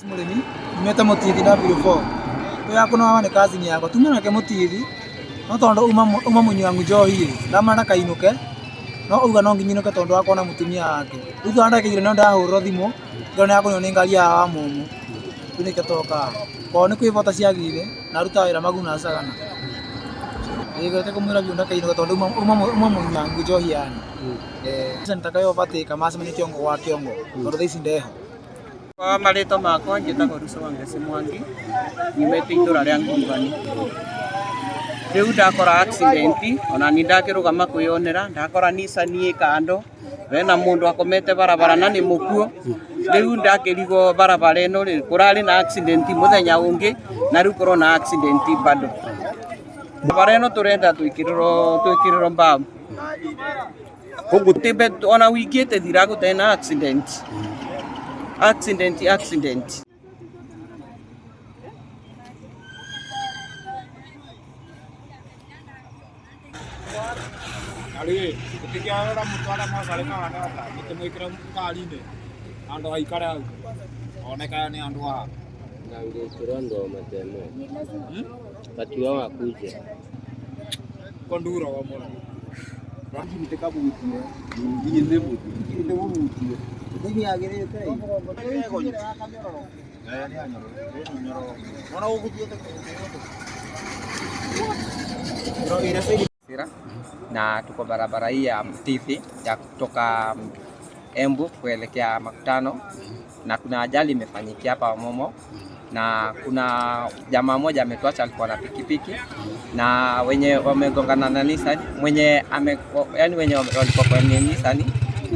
Murimi nimeta mutithi W4 oya kuno wane kazi ni yako tumana ke mutithi no tondo uma munywangu njohi ndamana kainuke no uga no nginyinuke tondo akona mutumia wake uthu anda kigire no ndahurwo thimu ndone yako ni ngari ya wa mumu tunike toka ko ni kwivota ciagire na ruta wira maguna sagana igete kumwira biunda kainuke tondo uma munywangu njohi yani sentakayo batika masema ni kiongo wa kiongo tondo thisi ndeho Kwa marito makwa njĩtagwo Russo Wangeci Mwangi nyumĩte itũra rĩa Ngurubani. Rĩu ndakora accident ona ni ndakĩrũgama kwĩyonera ndakora Nissan ĩ kando wena mũndũ akomete barabara na nĩ mũkuo. Rĩu ndakĩrigwo barabara ĩno rĩ kũrarĩ na accident mũthenya ũngĩ na rĩu kũrĩ na accident bado. Barabara ĩno tũrenda twĩkĩrĩrwo mbaũ. Kũgũtĩbe ona wingĩte thira gũtarĩ na accident. Accident. Ali, ketika orang mutara masalah kan ada, kita mau ikram kali ni, ando aikara, orang kaya ni ando ah. Nangi turando matemo. Katiwa wakuje. Kondura wa mona. Rangi miteka buti ni yende buti ni buti ni agere tai ona ukuti na tuko barabara hii ya Mtithi ya kutoka Embu kuelekea Makutano na kuna ajali imefanyikia hapa Momo na kuna jamaa mmoja ametuacha alikuwa na pikipiki na wenye wamegongana na Nissan yani wenye walikuwa kwa Nissan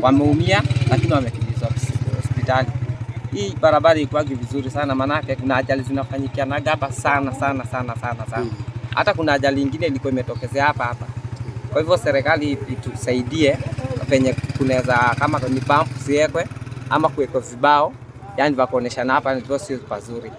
wameumia lakini wamekimbizwa hospitali. Hii barabara iko vizuri sana manake kuna ajali zinafanyikia na hapa sana. Hata kuna ajali nyingine ilikuwa imetokezea hapa. Kwa hivyo serikali itusaidie penye kunaweza kama ni pump siwekwe ama kuwekwa vibao yani vya kuonesha hapa ndio sio pazuri.